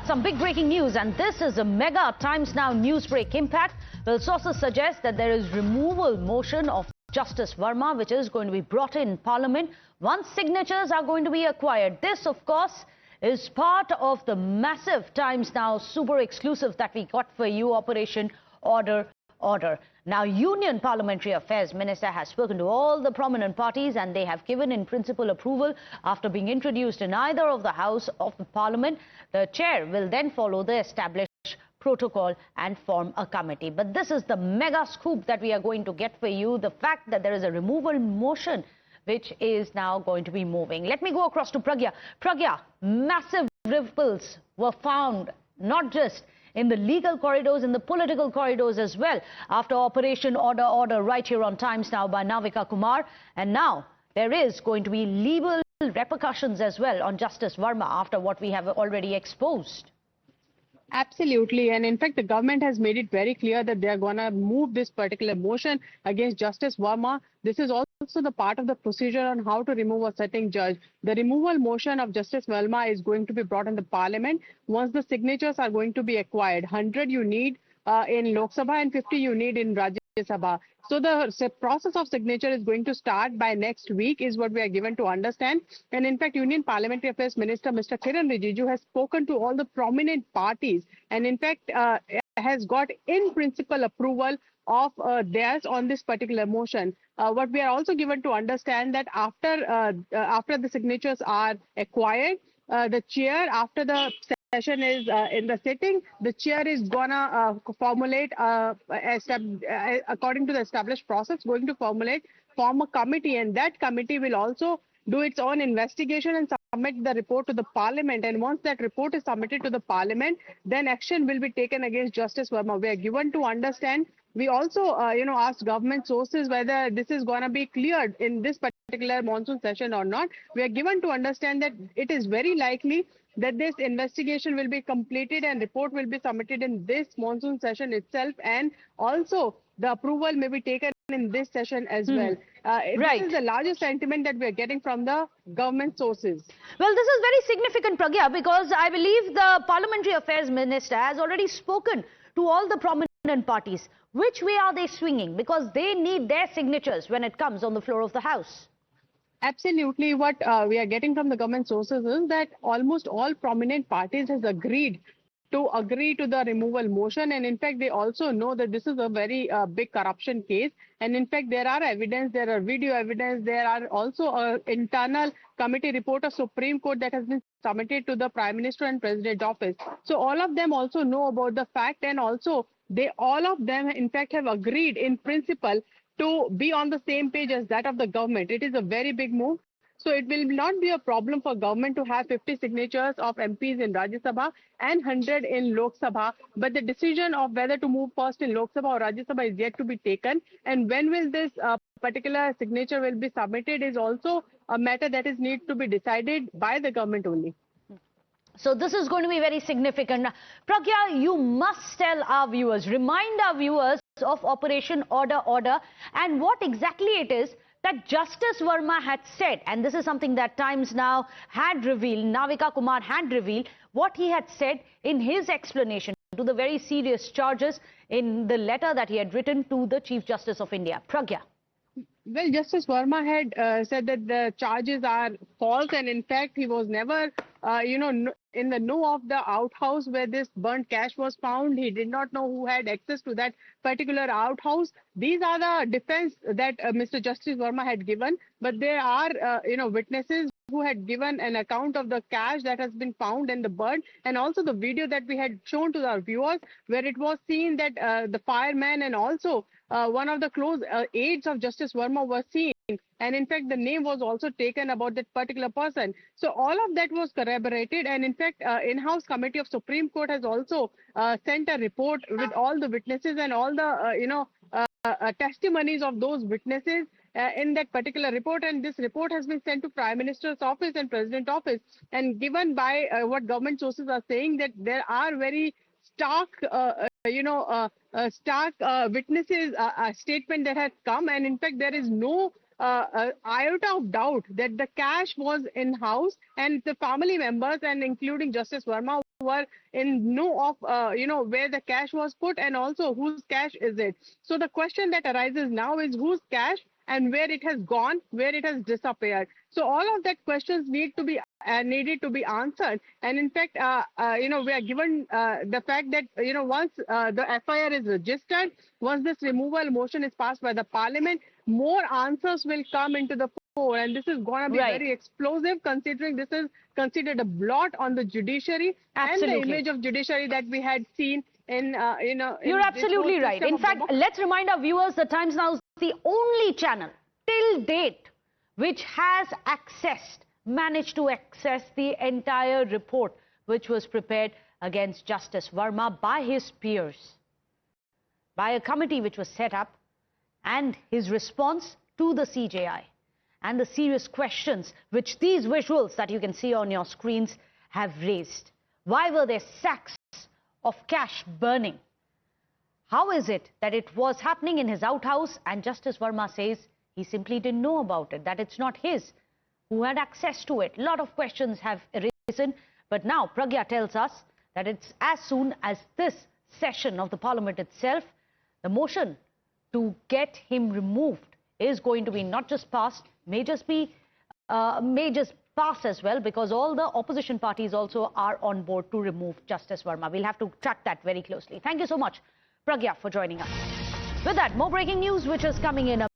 Some big breaking news, and this is a mega Times Now newsbreak impact. Well, sources suggest that there is removal motion of Justice Verma, which is going to be brought in Parliament once signatures are going to be acquired. This, of course, is part of the massive Times Now super exclusive that we got for you, Operation Order. Now, Union Parliamentary Affairs Minister has spoken to all the prominent parties and they have given in principle approval after being introduced in either of the House of the Parliament. The chair will then follow the established protocol and form a committee. But this is the mega scoop that we are going to get for you, the fact that there is a removal motion which is now going to be moving. Let me go across to Pragya. Pragya, massive ripples were found, not just in the legal corridors, in the political corridors as well, after Operation Order right here on Times Now by Navika Kumar. And now there is going to be legal repercussions as well on Justice Verma after what we have already exposed. Absolutely. And in fact, the government has made it very clear that they are going to move this particular motion against Justice Verma. This is also the part of the procedure on how to remove a sitting judge. The removal motion of Justice Verma is going to be brought in the Parliament once the signatures are going to be acquired. 100 you need in Lok Sabha and 50 you need in Rajya Sabha. So the process of signature is going to start by next week is what we are given to understand. And in fact, Union Parliamentary Affairs Minister Mr. Kiren Rijiju has spoken to all the prominent parties and in fact has got in principle approval of theirs on this particular motion. What we are also given to understand that after the signatures are acquired, the chair, after the session is in the sitting, the chair is gonna formulate, according to the established process, form a committee, and that committee will also do its own investigation and submit the report to the Parliament. And once that report is submitted to the Parliament, then action will be taken against Justice Verma. We are given to understand. We also, asked government sources whether this is going to be cleared in this particular monsoon session or not. We are given to understand that it is very likely that this investigation will be completed and report will be submitted in this monsoon session itself, and also the approval may be taken in this session as well. This is the largest sentiment that we are getting from the government sources. Well, this is very significant, Pragya, because I believe the Parliamentary Affairs Minister has already spoken to all the prominent parties. Which way are they swinging? Because they need their signatures when it comes on the floor of the House. Absolutely. What we are getting from the government sources is that almost all prominent parties has agreed to the removal motion. And in fact, they also know that this is a very big corruption case. And in fact, there are evidence, there are video evidence, there are also an internal committee report of Supreme Court that has been submitted to the Prime Minister and President office. So all of them also know about the fact, and also all of them in fact have agreed in principle to be on the same page as that of the government. It is a very big move. So it will not be a problem for government to have 50 signatures of MPs in Rajya Sabha and 100 in Lok Sabha. But the decision of whether to move first in Lok Sabha or Rajya Sabha is yet to be taken. And when will this particular signature will be submitted is also a matter that is need to be decided by the government only. So this is going to be very significant. Pragya, you must tell our viewers, remind our viewers of Operation Order and what exactly it is that Justice Verma had said. And this is something that Times Now had revealed, Navika Kumar had revealed, what he had said in his explanation to the very serious charges in the letter that he had written to the Chief Justice of India. Pragya. Well, Justice Verma had said that the charges are false, and in fact, he was never, in the know of the outhouse where this burnt cash was found. He did not know who had access to that particular outhouse. These are the defense that Mr. Justice Verma had given, but there are, witnesses who had given an account of the cash that has been found and the burn, and also the video that we had shown to our viewers where it was seen that the fireman and also one of the close aides of Justice Verma were seen. And in fact, the name was also taken about that particular person. So all of that was corroborated. And in fact, in-house committee of Supreme Court has also sent a report with all the witnesses and all the, testimonies of those witnesses in that particular report. And this report has been sent to Prime Minister's office and President office. And given by what government sources are saying, that there are very stark, witnesses statement that has come. And in fact, there is no iota of doubt that the cash was in house, and the family members and including Justice Verma were in know of, where the cash was put and also whose cash is it. So the question that arises now is whose cash and where it has gone, where it has disappeared. So all of that questions needed to be answered. And in fact, we are given the fact that once the FIR is registered, once this removal motion is passed by the Parliament, more answers will come into the fore, and this is going to be very explosive, considering this is considered a blot on the judiciary and the image of judiciary that we had seen in You're absolutely right. In fact, let's remind our viewers that Times Now is the only channel till date which has managed to access the entire report which was prepared against Justice Verma by his peers, by a committee which was set up, and his response to the CJI and the serious questions which these visuals that you can see on your screens have raised. Why were there sacks of cash burning? How is it that it was happening in his outhouse and Justice Verma says he simply didn't know about it, that it's not his, who had access to it? A lot of questions have arisen, but now Pragya tells us that it's as soon as this session of the Parliament itself, the motion to get him removed is going to be not just passed, may just pass as well, because all the opposition parties also are on board to remove Justice Verma. We'll have to track that very closely. Thank you so much, Pragya, for joining us. With that, more breaking news which is coming in.